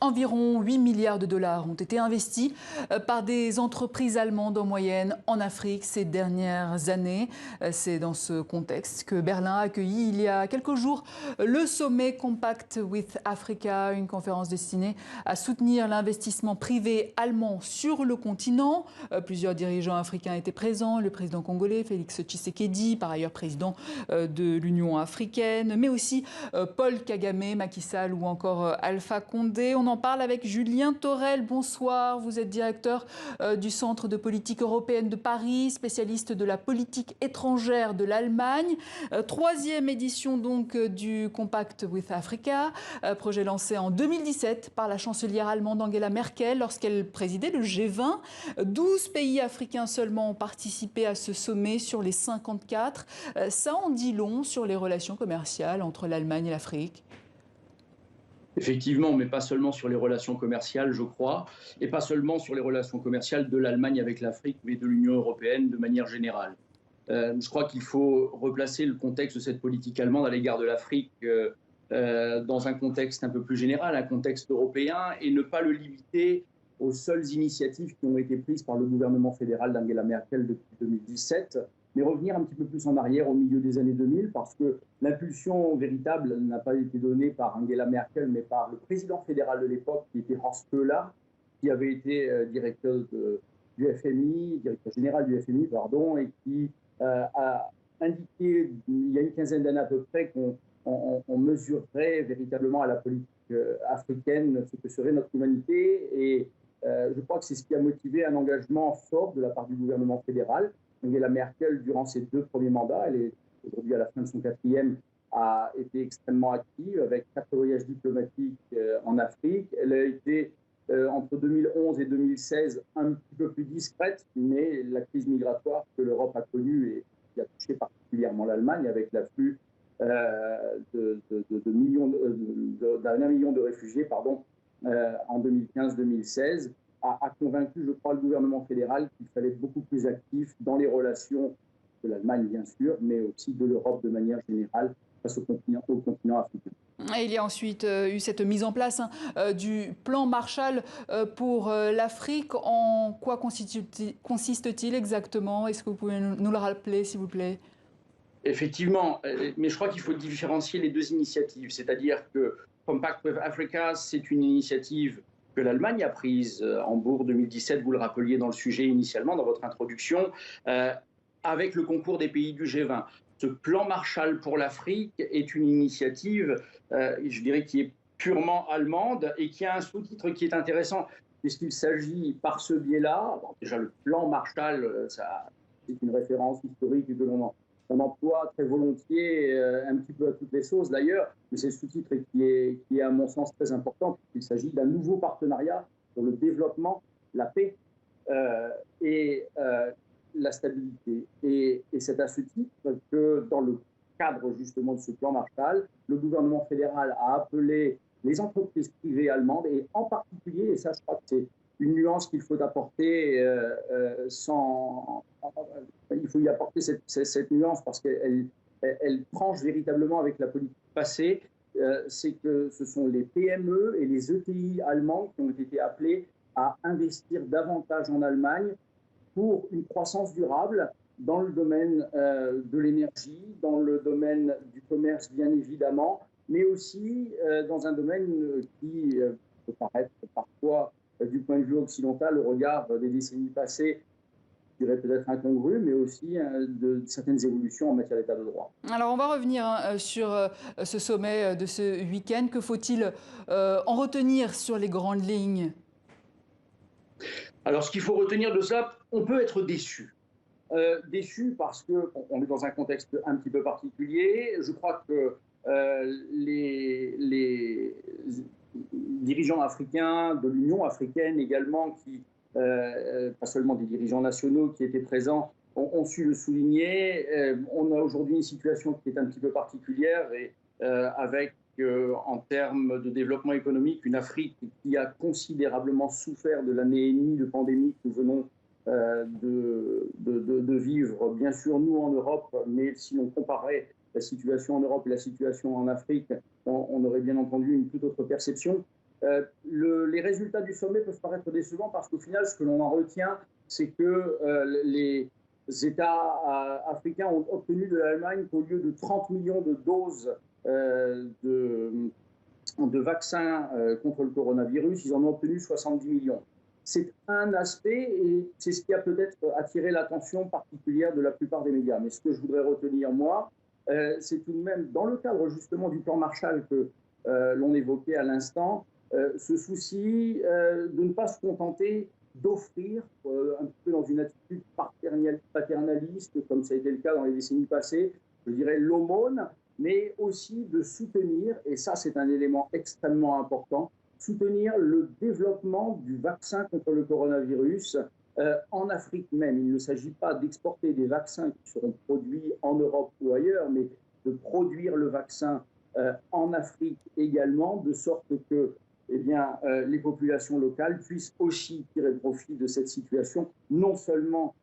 Environ 8 milliards de dollars ont été investis par des entreprises allemandes en moyenne en Afrique ces dernières années. C'est dans ce contexte que Berlin a accueilli il y a quelques jours le sommet Compact with Africa, une conférence destinée à soutenir l'investissement privé allemand sur le continent. Plusieurs dirigeants africains étaient présents, le président congolais Félix Tshisekedi, par ailleurs président de l'Union africaine, mais aussi Paul Kagame, Macky Sall ou encore Alpha Condé. On en parle avec Julien Thorel. Bonsoir, vous êtes directeur du Centre de politique européenne de Paris, spécialiste de la politique étrangère de l'Allemagne. Troisième édition donc du Compact with Africa, projet lancé en 2017 par la chancelière allemande Angela Merkel lorsqu'elle présidait le G20. 12 pays africains seulement ont participé à ce sommet sur les 54. Ça en dit long sur les relations commerciales entre l'Allemagne et l'Afrique. Effectivement, mais pas seulement sur les relations commerciales, je crois, et pas seulement sur les relations commerciales de l'Allemagne avec l'Afrique, mais de l'Union européenne de manière générale. Je crois qu'il faut replacer le contexte de cette politique allemande à l'égard de l'Afrique dans un contexte un peu plus général, un contexte européen, et ne pas le limiter aux seules initiatives qui ont été prises par le gouvernement fédéral d'Angela Merkel depuis 2017, mais revenir un petit peu plus en arrière au milieu des années 2000, parce que l'impulsion véritable n'a pas été donnée par Angela Merkel, mais par le président fédéral de l'époque, qui était Horst Köhler, qui avait été directeur du FMI, directeur général du FMI, pardon, et qui a indiqué il y a une quinzaine d'années à peu près qu'on mesurerait véritablement à la politique africaine ce que serait notre humanité. Et je crois que c'est ce qui a motivé un engagement fort de la part du gouvernement fédéral. Angela Merkel, durant ses 2 premiers mandats, elle est aujourd'hui à la fin de son 4e, a été extrêmement active avec 4 voyages diplomatiques en Afrique. Elle a été, entre 2011 et 2016, un petit peu plus discrète, mais la crise migratoire que l'Europe a connue et qui a touché particulièrement l'Allemagne avec l'afflux d'un million de réfugiés en 2015-2016, a convaincu, je crois, le gouvernement fédéral qu'il fallait être beaucoup plus actif dans les relations de l'Allemagne, bien sûr, mais aussi de l'Europe de manière générale face au continent africain. Et il y a ensuite eu cette mise en place du plan Marshall pour l'Afrique. En quoi consiste-t-il exactement? Est-ce que vous pouvez nous le rappeler, s'il vous plaît? Effectivement, mais je crois qu'il faut différencier les 2 initiatives. C'est-à-dire que Compact with Africa, c'est une initiative que l'Allemagne a prise en Bourg 2017, vous le rappeliez dans le sujet initialement, dans votre introduction, avec le concours des pays du G20. Ce plan Marshall pour l'Afrique est une initiative, je dirais, qui est purement allemande et qui a un sous-titre qui est intéressant, puisqu'il s'agit par ce biais-là, déjà le plan Marshall, c'est une référence historique que on emploie très volontiers, un petit peu à toutes les sauces d'ailleurs, mais c'est le sous-titre qui est à mon sens très important, puisqu'il s'agit d'un nouveau partenariat sur le développement, la paix et la stabilité. Et c'est à ce titre que dans le cadre justement de ce plan Marshall, le gouvernement fédéral a appelé les entreprises privées allemandes, et en particulier, et ça je crois que c'est une nuance qu'il faut apporter il faut y apporter cette nuance parce qu'elle tranche véritablement avec la politique passée, c'est que ce sont les PME et les ETI allemandes qui ont été appelés à investir davantage en Allemagne pour une croissance durable dans le domaine de l'énergie, dans le domaine du commerce bien évidemment, mais aussi dans un domaine qui peut paraître parfois du point de vue occidental, au regard des décennies passées, je dirais peut-être incongru, mais aussi de certaines évolutions en matière d'état de droit. Alors on va revenir sur ce sommet de ce week-end. Que faut-il en retenir sur les grandes lignes? Alors ce qu'il faut retenir de ça, on peut être déçu. Déçu parce qu'on est dans un contexte un petit peu particulier. Je crois que les dirigeants africains, de l'Union africaine également, pas seulement des dirigeants nationaux qui étaient présents, ont su le souligner. On a aujourd'hui une situation qui est un petit peu particulière et avec, en termes de développement économique, une Afrique qui a considérablement souffert de l'année et demie de pandémie que nous venons de vivre, bien sûr, nous en Europe, mais si on comparait la situation en Europe et la situation en Afrique, on aurait bien entendu une toute autre perception. Les résultats du sommet peuvent paraître décevants parce qu'au final, ce que l'on en retient, c'est que les États africains ont obtenu de l'Allemagne qu'au lieu de 30 millions de doses de vaccins contre le coronavirus, ils en ont obtenu 70 millions. C'est un aspect et c'est ce qui a peut-être attiré l'attention particulière de la plupart des médias. Mais ce que je voudrais retenir, moi, c'est tout de même, dans le cadre justement du plan Marshall que l'on évoquait à l'instant, ce souci de ne pas se contenter d'offrir, un peu dans une attitude paternaliste, comme ça a été le cas dans les décennies passées, je dirais l'aumône, mais aussi de soutenir, et ça c'est un élément extrêmement important, soutenir le développement du vaccin contre le coronavirus en Afrique même. Il ne s'agit pas d'exporter des vaccins qui seront produits en Europe ou ailleurs, mais de produire le vaccin en Afrique également, de sorte que les populations locales puissent aussi tirer profit de cette situation, non seulement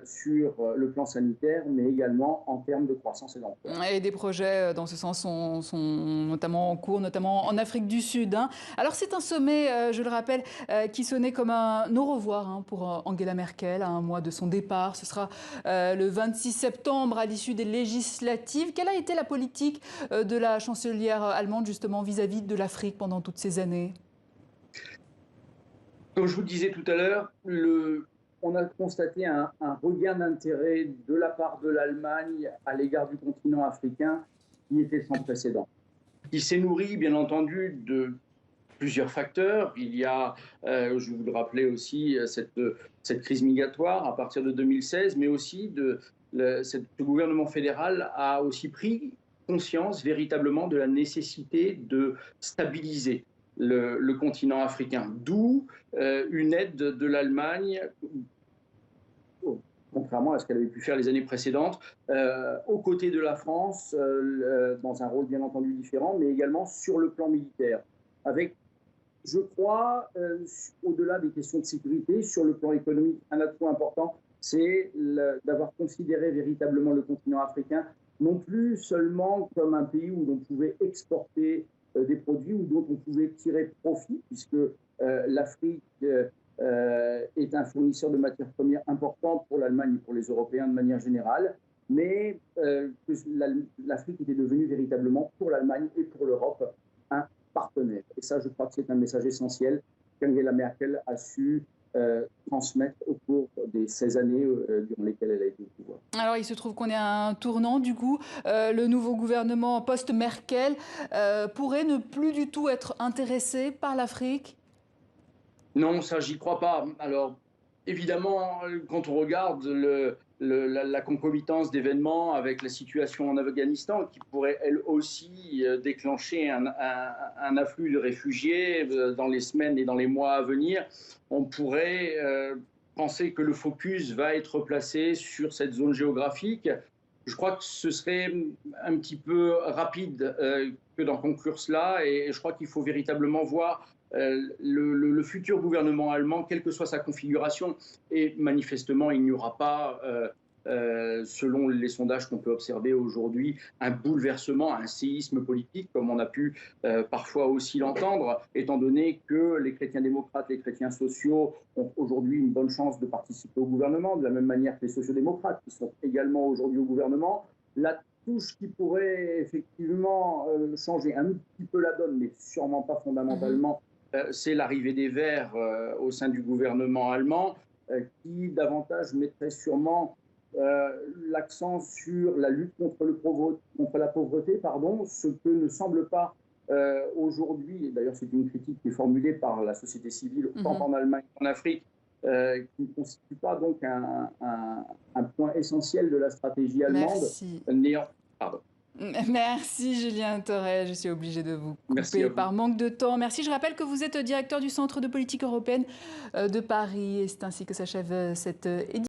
sur le plan sanitaire, mais également en termes de croissance et d'emploi. Et des projets dans ce sens sont notamment en cours, notamment en Afrique du Sud. Alors c'est un sommet, je le rappelle, qui sonnait comme un au revoir pour Angela Merkel, à un mois de son départ. Ce sera le 26 septembre à l'issue des législatives. Quelle a été la politique de la chancelière allemande justement vis-à-vis de l'Afrique pendant toutes ces années? Comme je vous le disais tout à l'heure, on a constaté un regain d'intérêt de la part de l'Allemagne à l'égard du continent africain qui était sans précédent. Il s'est nourri, bien entendu, de plusieurs facteurs. Il y a, je vous le rappelais aussi, cette crise migratoire à partir de 2016, mais aussi ce gouvernement fédéral a aussi pris conscience véritablement de la nécessité de stabiliser le continent africain. D'où une aide de l'Allemagne, contrairement à ce qu'elle avait pu faire les années précédentes, aux côtés de la France, dans un rôle bien entendu différent, mais également sur le plan militaire. Avec, je crois, au-delà des questions de sécurité, sur le plan économique, un atout important, c'est d'avoir considéré véritablement le continent africain non plus seulement comme un pays où l'on pouvait exporter des produits ou dont on pouvait tirer profit, puisque l'Afrique est un fournisseur de matières premières important pour l'Allemagne et pour les Européens de manière générale, mais que l'Afrique était devenue véritablement pour l'Allemagne et pour l'Europe un partenaire. Et ça, je crois que c'est un message essentiel qu'Angela Merkel a su transmettre au cours des 16 années durant lesquelles elle a été au pouvoir. Alors, il se trouve qu'on est à un tournant, du coup. Le nouveau gouvernement post-Merkel pourrait ne plus du tout être intéressé par l'Afrique? Non, ça, j'y crois pas. Alors, évidemment, quand on regarde la concomitance d'événements avec la situation en Afghanistan, qui pourrait elle aussi déclencher un afflux de réfugiés dans les semaines et dans les mois à venir, on pourrait penser que le focus va être placé sur cette zone géographique. Je crois que ce serait un petit peu rapide que d'en conclure cela, et je crois qu'il faut véritablement voir le futur gouvernement allemand, quelle que soit sa configuration, et manifestement, il n'y aura pas, selon les sondages qu'on peut observer aujourd'hui, un bouleversement, un séisme politique, comme on a pu parfois aussi l'entendre, étant donné que les chrétiens démocrates, les chrétiens sociaux ont aujourd'hui une bonne chance de participer au gouvernement, de la même manière que les sociodémocrates, qui sont également aujourd'hui au gouvernement. La touche qui pourrait effectivement changer un petit peu la donne, mais sûrement pas fondamentalement, c'est l'arrivée des Verts au sein du gouvernement allemand, qui davantage mettrait sûrement l'accent sur la lutte contre la pauvreté, ce que ne semble pas aujourd'hui, et d'ailleurs c'est une critique qui est formulée par la société civile, tant en Allemagne qu'en Afrique, qui ne constitue pas donc un point essentiel de la stratégie allemande. Merci. Pardon. Merci Julien Thorel, je suis obligée de vous couper par manque de temps. Merci, je rappelle que vous êtes directeur du Centre de politique européenne de Paris et c'est ainsi que s'achève cette édition.